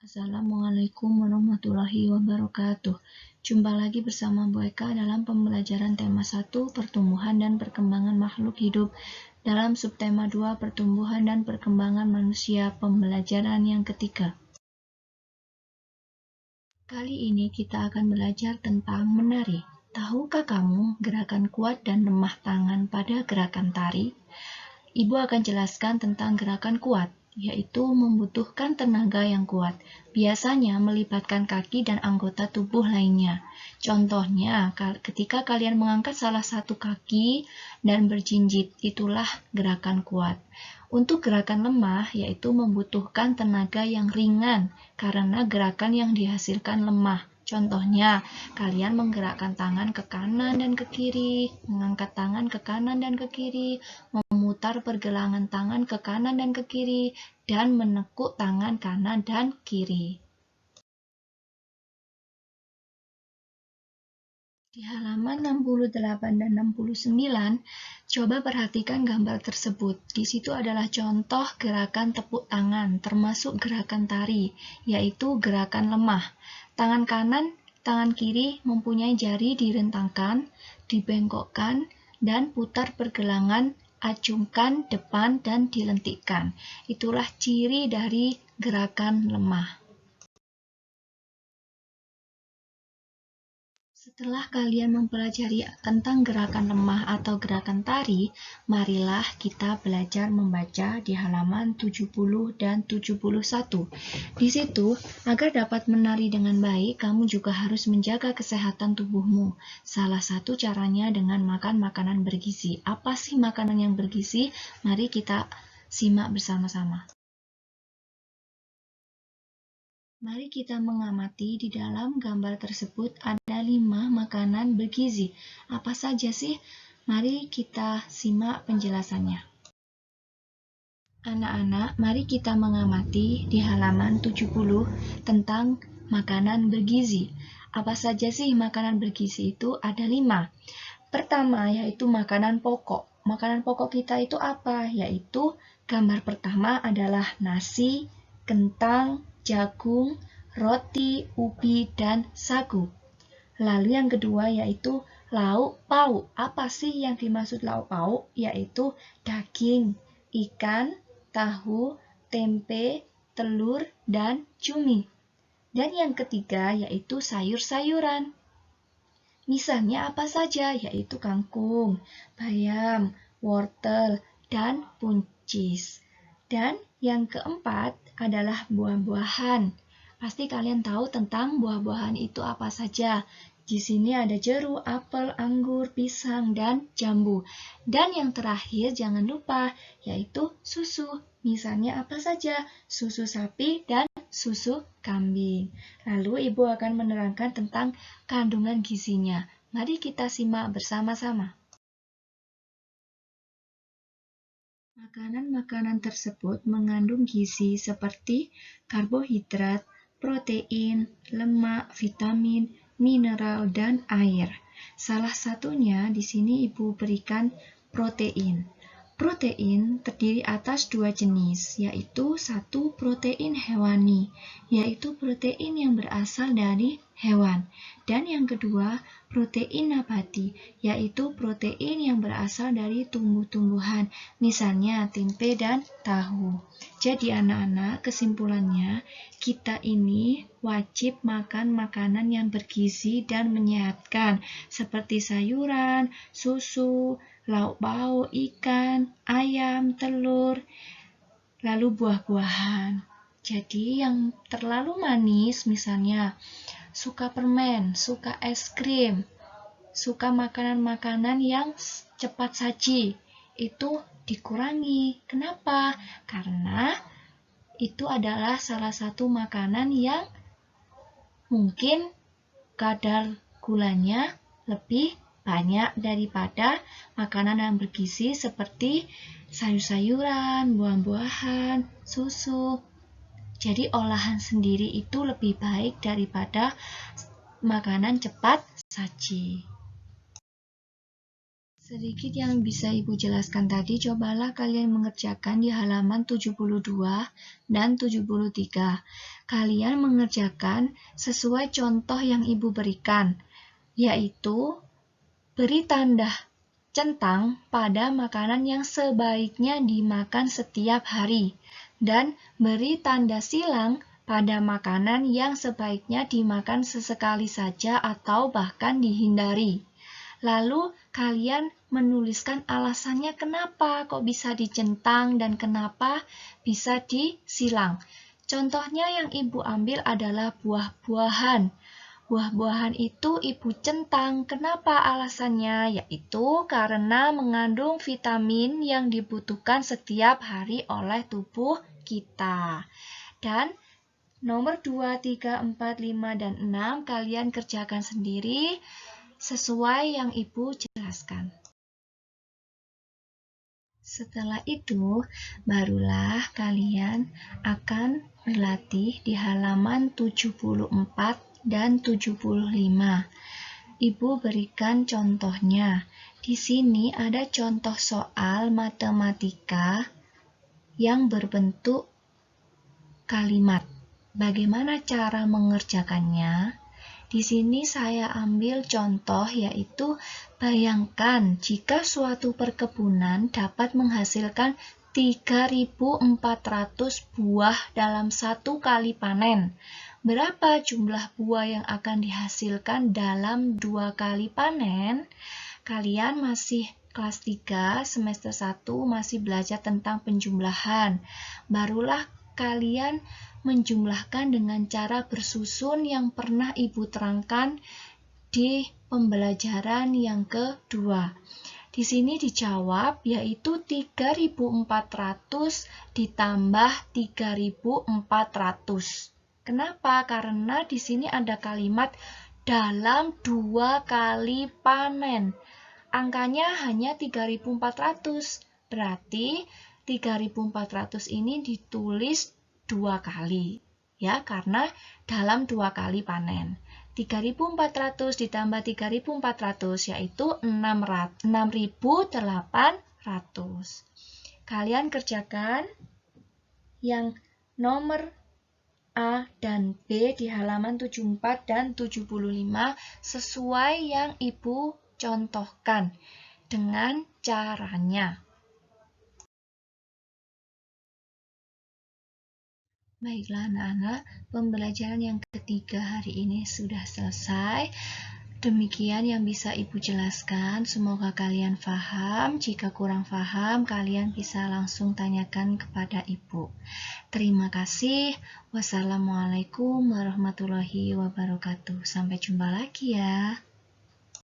Assalamualaikum warahmatullahi wabarakatuh. Jumpa lagi bersama Bu Eka dalam pembelajaran tema 1 Pertumbuhan dan Perkembangan Makhluk Hidup dalam subtema 2 Pertumbuhan dan Perkembangan Manusia pembelajaran yang ketiga. Kali ini kita akan belajar tentang menari. Tahukah kamu gerakan kuat dan lemah tangan pada gerakan tari? Ibu akan jelaskan tentang gerakan kuat, yaitu membutuhkan tenaga yang kuat, biasanya melibatkan kaki dan anggota tubuh lainnya. Contohnya, ketika kalian mengangkat salah satu kaki dan berjinjit, itulah gerakan kuat. Untuk gerakan lemah, yaitu membutuhkan tenaga yang ringan, karena gerakan yang dihasilkan lemah. Contohnya, kalian menggerakkan tangan ke kanan dan ke kiri, mengangkat tangan ke kanan dan ke kiri, memutar pergelangan tangan ke kanan dan ke kiri, dan menekuk tangan kanan dan kiri. Di halaman 68 dan 69, coba perhatikan gambar tersebut. Di situ adalah contoh gerakan tepuk tangan, termasuk gerakan tari, yaitu gerakan lemah. Tangan kanan, tangan kiri mempunyai jari direntangkan, dibengkokkan, dan putar pergelangan, acungkan depan, dan dilentikkan. Itulah ciri dari gerakan lemah. Setelah kalian mempelajari tentang gerakan lemah atau gerakan tari, marilah kita belajar membaca di halaman 70 dan 71. Di situ, agar dapat menari dengan baik, kamu juga harus menjaga kesehatan tubuhmu. Salah satu caranya dengan makan makanan bergizi. Apa sih makanan yang bergizi? Mari kita simak bersama-sama. Mari kita mengamati di dalam gambar tersebut ada 5 makanan bergizi. Apa saja sih? Mari kita simak penjelasannya. Anak-anak, mari kita mengamati di halaman 70 tentang makanan bergizi. Apa saja sih makanan bergizi itu? Ada 5. Pertama, yaitu makanan pokok. Makanan pokok kita itu apa? Yaitu gambar pertama adalah nasi, kentang, jagung, roti, ubi, dan sagu. Lalu yang kedua yaitu lauk pauk. Apa sih yang dimaksud lauk pauk? Yaitu daging, ikan, tahu, tempe, telur, dan cumi. Dan yang ketiga yaitu sayur-sayuran. Misalnya apa saja? Yaitu kangkung, bayam, wortel, dan buncis. Dan yang keempat adalah buah-buahan. Pasti kalian tahu tentang buah-buahan itu apa saja. Di sini ada jeruk, apel, anggur, pisang, dan jambu. Dan yang terakhir jangan lupa yaitu susu. Misalnya apa saja? Susu sapi dan susu kambing. Lalu Ibu akan menerangkan tentang kandungan gizinya. Mari kita simak bersama-sama. Makanan-makanan tersebut mengandung gizi seperti karbohidrat, protein, lemak, vitamin, mineral, dan air. Salah satunya di sini Ibu berikan protein. Protein terdiri atas 2 jenis, yaitu satu protein hewani, yaitu protein yang berasal dari hewan. Dan yang kedua, protein nabati, yaitu protein yang berasal dari tumbuh-tumbuhan, misalnya tempe dan tahu. Jadi anak-anak, kesimpulannya, kita ini wajib makan makanan yang bergizi dan menyehatkan, seperti sayuran, susu, lauk pauk, ikan, ayam, telur, lalu buah-buahan. Jadi yang terlalu manis, misalnya suka permen, suka es krim, suka makanan-makanan yang cepat saji, itu dikurangi. Kenapa? Karena itu adalah salah satu makanan yang mungkin kadar gulanya lebih banyak daripada makanan yang bergizi seperti sayur-sayuran, buah-buahan, susu. Jadi olahan sendiri itu lebih baik daripada makanan cepat saji. Sedikit yang bisa Ibu jelaskan tadi, cobalah kalian mengerjakan di halaman 72 dan 73. Kalian mengerjakan sesuai contoh yang Ibu berikan, yaitu beri tanda centang pada makanan yang sebaiknya dimakan setiap hari, dan beri tanda silang pada makanan yang sebaiknya dimakan sesekali saja atau bahkan dihindari. Lalu kalian menuliskan alasannya kenapa kok bisa dicentang dan kenapa bisa disilang. Contohnya yang Ibu ambil adalah buah-buahan. Buah-buahan itu Ibu centang. Kenapa alasannya? Yaitu karena mengandung vitamin yang dibutuhkan setiap hari oleh tubuh kita. Dan nomor 2, 3, 4, 5, dan 6 kalian kerjakan sendiri sesuai yang Ibu jelaskan. Setelah itu, barulah kalian akan berlatih di halaman 74 dan 75. Ibu berikan contohnya. Di sini ada contoh soal matematika yang berbentuk kalimat. Bagaimana cara mengerjakannya? Di sini saya ambil contoh, yaitu bayangkan jika suatu perkebunan dapat menghasilkan 3.400 buah dalam satu kali panen. Berapa jumlah buah yang akan dihasilkan dalam 2 kali panen? Kalian masih kelas 3, semester 1 masih belajar tentang penjumlahan. Barulah kalian menjumlahkan dengan cara bersusun yang pernah Ibu terangkan di pembelajaran yang kedua. Di sini dijawab, yaitu 3.400 ditambah 3.400. Kenapa? Karena di sini ada kalimat dalam 2 kali panen. Angkanya hanya 3.400. Berarti 3.400 ini ditulis 2 kali, ya, karena dalam 2 kali panen. 3.400 ditambah 3.400 yaitu 6.800. Kalian kerjakan yang nomor A dan B di halaman 74 dan 75 sesuai yang Ibu contohkan dengan caranya. Baiklah anak-anak, pembelajaran yang ketiga hari ini sudah selesai. Demikian yang bisa Ibu jelaskan, semoga kalian paham. Jika kurang paham, kalian bisa langsung tanyakan kepada Ibu. Terima kasih. Wassalamualaikum warahmatullahi wabarakatuh. Sampai jumpa lagi ya.